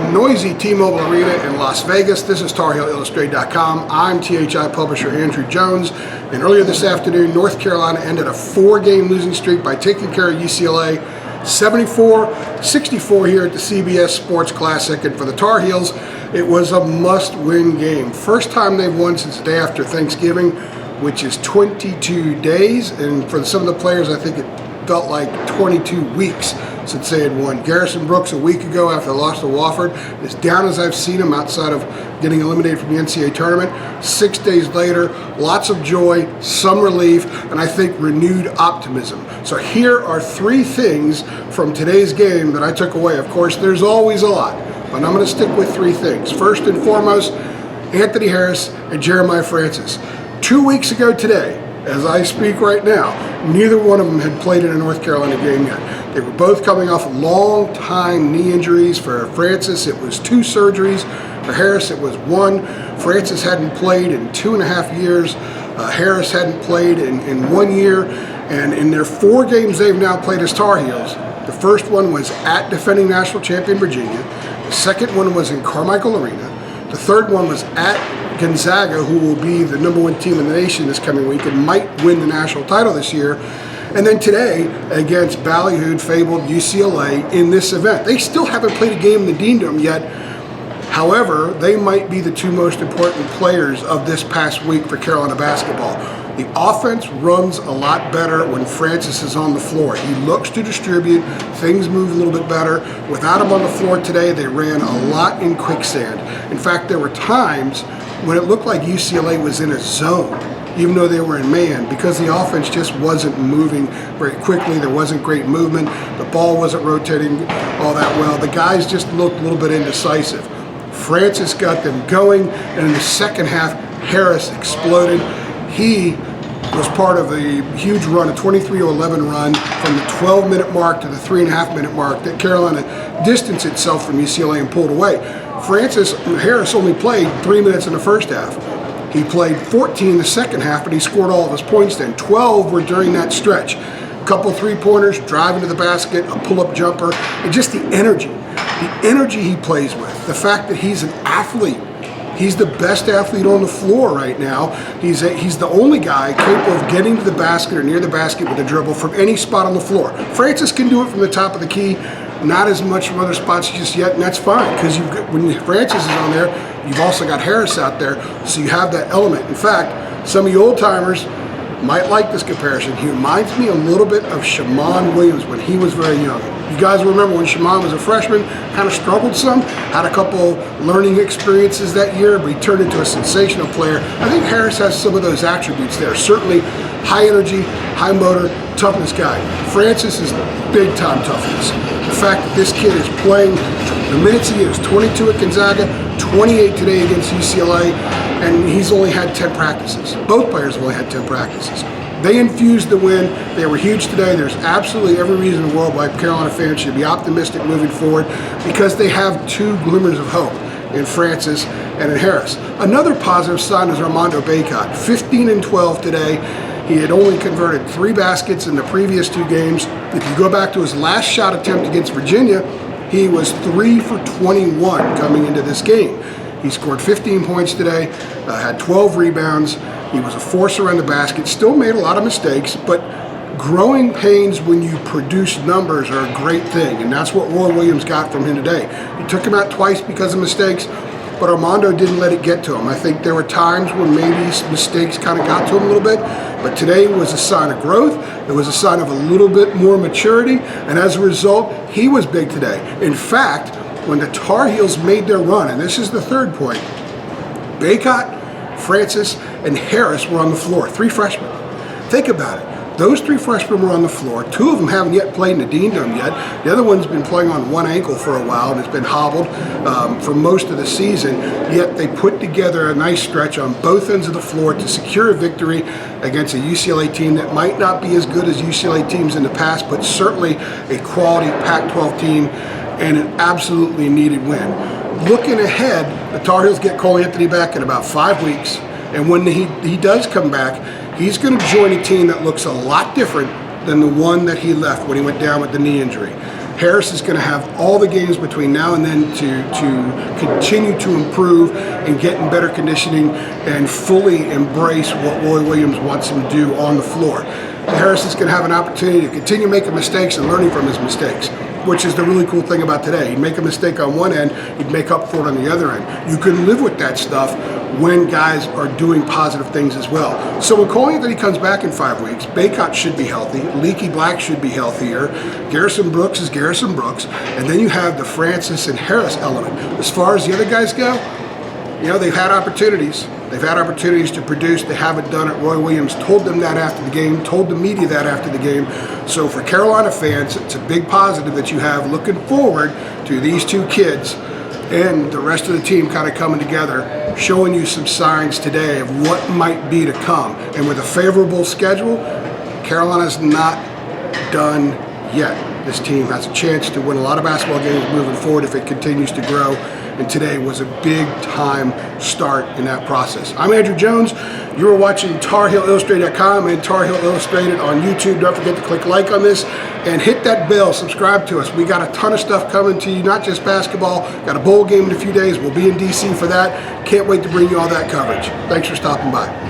From noisy T-Mobile Arena in Las Vegas, this is TarHeelIllustrated.com. I'm THI publisher Andrew Jones, and earlier this afternoon, North Carolina ended a 4-game losing streak by taking care of UCLA, 74-64 here at the CBS Sports Classic. And for the Tar Heels, it was a must-win game. First time they've won since the day after Thanksgiving, which is 22 days, and for some of the players, I think it felt like 22 weeks since they had won. Garrison Brooks a week ago after the loss to Wofford, as down as I've seen him outside of getting eliminated from the NCAA tournament. 6 days later, lots of joy, some relief, and I think renewed optimism. So here are 3 things from today's game that I took away. Of course, there's always a lot, but I'm going to stick with 3 things. First and foremost, Anthony Harris and Jeremiah Francis. 2 weeks ago today, as I speak right now, neither one of them had played in a North Carolina game yet. They were both coming off long-time knee injuries. For Francis, it was 2 surgeries. For Harris, it was 1. Francis hadn't played in 2.5 years. Harris hadn't played in 1 year. And in their 4 games they've now played as Tar Heels, the first one was at defending national champion Virginia. The second one was in Carmichael Arena. The third one was at Gonzaga, who will be the #1 team in the nation this coming week and might win the national title this year. And then today against ballyhooed, fabled UCLA in this event. They still haven't played a game in the Dean Dome yet. However, they might be the 2 most important players of this past week for Carolina basketball. The offense runs a lot better when Francis is on the floor. He looks to distribute, things move a little bit better. Without him on the floor today, they ran a lot in quicksand. In fact, there were times when it looked like UCLA was in a zone, even though they were in man, because the offense just wasn't moving very quickly. There wasn't great movement. The ball wasn't rotating all that well. The guys just looked a little bit indecisive. Francis got them going, and in the second half, Harris exploded. He was part of a huge run, a 23-11 run from the 12-minute mark to the 3.5-minute mark that Carolina distanced itself from UCLA and pulled away. Harris only played 3 minutes in the first half. He played 14 in the second half, but he scored all of his points then. 12 were during that stretch. A couple 3-pointers, driving to the basket, a pull-up jumper, and just the energy he plays with. The fact that he's an athlete. He's the best athlete on the floor right now. He's the only guy capable of getting to the basket or near the basket with a dribble from any spot on the floor. Francis can do it from the top of the key, not as much from other spots just yet, and that's fine, because when Francis is on there, you've also got Harris out there, so you have that element. In fact, some of you old-timers might like this comparison. He reminds me a little bit of Shammond Williams when he was very young. You guys remember when Shammond was a freshman, kind of struggled some, had a couple learning experiences that year, but he turned into a sensational player. I think Harris has some of those attributes there. Certainly high energy, high motor, toughness guy. Francis is big time toughness. The fact that this kid is playing the minutes he is, 22 at Gonzaga, 28 today against UCLA, and he's only had 10 practices. Both players have only had 10 practices. They infused the win. They were huge today. There's absolutely every reason in the world why Carolina fans should be optimistic moving forward, because they have 2 glimmers of hope in Francis and in Harris. Another positive sign is Armando Bacot, 15 and 12 today. He had only converted 3 baskets in the previous 2 games. If you go back to his last shot attempt against Virginia, he was 3 for 21 coming into this game. He scored 15 points today, had 12 rebounds. He was a force around the basket, still made a lot of mistakes, but growing pains when you produce numbers are a great thing, and that's what Roy Williams got from him today. He took him out twice because of mistakes, but Armando didn't let it get to him. I think there were times when maybe mistakes kind of got to him a little bit, but today was a sign of growth. It was a sign of a little bit more maturity, and as a result, he was big today. In fact, when the Tar Heels made their run, and this is the 3rd point, Bacot, Francis, and Harris were on the floor, 3 freshmen. Think about it. Those 3 freshmen were on the floor. 2 of them haven't yet played in the Dean Dome yet. The other one's been playing on 1 ankle for a while and has been hobbled for most of the season. Yet they put together a nice stretch on both ends of the floor to secure a victory against a UCLA team that might not be as good as UCLA teams in the past, but certainly a quality Pac-12 team and an absolutely needed win. Looking ahead, the Tar Heels get Cole Anthony back in about 5 weeks, and when he does come back, he's going to join a team that looks a lot different than the one that he left when he went down with the knee injury. Harris is going to have all the games between now and then to continue to improve and get in better conditioning and fully embrace what Roy Williams wants him to do on the floor. Harris is going to have an opportunity to continue making mistakes and learning from his mistakes, which is the really cool thing about today. He'd make a mistake on one end, he'd make up for it on the other end. You can live with that stuff when guys are doing positive things as well. So when Cole Anthony comes back in 5 weeks, Bacot should be healthy, Leaky Black should be healthier, Garrison Brooks is Garrison Brooks, and then you have the Francis and Harris element. As far as the other guys go, you know, they've had opportunities. They've had opportunities to produce. They haven't done it. Roy Williams told them that after the game, told the media that after the game. So for Carolina fans, it's a big positive that you have looking forward to these two kids and the rest of the team kind of coming together, showing you some signs today of what might be to come. And with a favorable schedule, Carolina's not done yet. This team has a chance to win a lot of basketball games moving forward if it continues to grow. And today was a big time start in that process. I'm Andrew Jones. You are watching TarHeelIllustrated.com and Tar Heel Illustrated on YouTube. Don't forget to click like on this and hit that bell. Subscribe to us. We got a ton of stuff coming to you, not just basketball. Got a bowl game in a few days. We'll be in DC for that. Can't wait to bring you all that coverage. Thanks for stopping by.